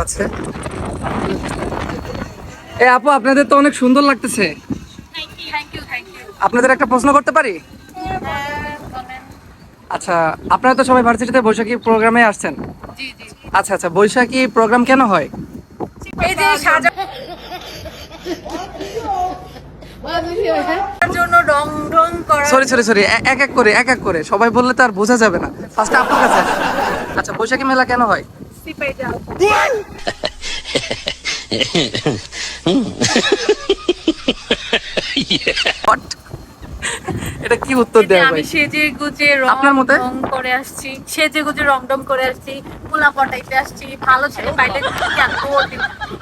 আছে। এই আপু, আপনাদের তো অনেক সুন্দর লাগতেছে। আপনাদের একটা প্রশ্ন করতে পারি? আচ্ছা, আপনারা তো সবাই ভার্সিটিতে বৈশাখী প্রোগ্রামে আসছেন। আচ্ছা আচ্ছা, বৈশাখী প্রোগ্রাম কেন হয়? এই যে জন্য রং রং করা। সরি সরি সরি, এক এক করে সবাই বললে তো আর বোঝা যাবে না। ফার্স্ট আপনার কাছে আসি। আচ্ছা, বৈশাখী মেলা কেন হয়? সিপাই যাও। What? এটা কি উত্তর দেওয়া আমি ভাই? সেজে গুজে আপনার মতে? রং করে আসছি, সেজে গুজে রং ডং করে আসছি, পোলা পটাইতে আসছি, ভালো ছেলে পাইলে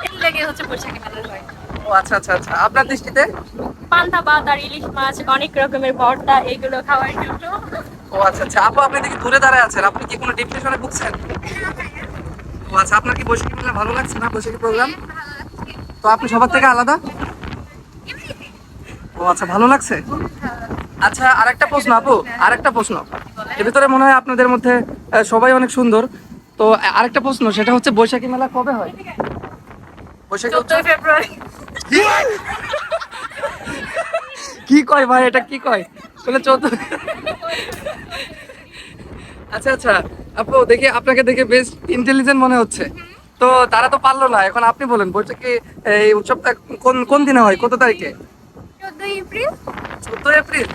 এর লেগে হচ্ছে বৈশাখী মেলা হয়। ও আচ্ছা আচ্ছা আচ্ছা, আপনার দৃষ্টিতে? পান্তা ভাত আর ইলিশ মাছ, অনেক রকমের ভর্তা, এগুলো খাওয়ার জন্য। ও আচ্ছা আচ্ছা, আপু আপনি দেখি দূরে দাঁড়ায় আছেন, আপনি কি কোনো ডিপ্রেশনে ভুগছেন? ও আচ্ছা, আপনার কি বৈশাখী মেলা ভালো লাগছে না, বৈশাখী প্রোগ্রাম? তো আপনি সবার থেকে আলাদা? ও আচ্ছা, ভালো লাগছে। আচ্ছা, আরেকটা প্রশ্ন আপু, আরেকটা প্রশ্ন। এর ভিতরে মনে হয় আপনাদের মধ্যে সবাই অনেক সুন্দর। তো আরেকটা প্রশ্ন, সেটা হচ্ছে বৈশাখী মেলা কবে হয়? বৈশাখী 14 ফেব্রুয়ারি। কি কয় ভাই, এটা কি কয়? বলে 14। আচ্ছা আচ্ছা আপু, দেখি আপনাকে দেখে বেশ ইন্টেলিজেন্ট মনে হচ্ছে। তো তারা তো পারলো না, এখন আপনি বলেন বৈশাখী এই উৎসবটা কোন কোন দিনে হয়, কত তারিখে? 14 এপ্রিল। 14 এপ্রিল।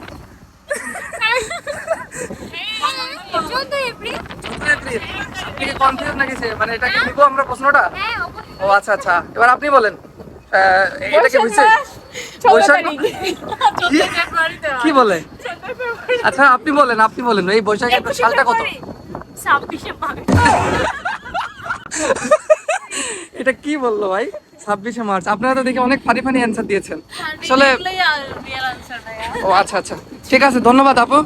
14 এপ্রিল। 14 এপ্রিল। আপনি কি কনফিউজ নাকি? মানে এটাকে নিব আমরা প্রশ্নটা? ও আচ্ছা আচ্ছা, এবার আপনি বলেন এটাকে বুঝছে বৈশাখ কি বলে? আচ্ছা আপনি বলেন এই বৈশাখের সালটা কত? 26 মার্চ। এটা কি বললো ভাই? 26শে মার্চ। আপনারা তো দেখে অনেক ফানি ফানি অ্যান্সার দিয়েছেন আসলে। ও আচ্ছা আচ্ছা, ঠিক আছে, ধন্যবাদ আপু।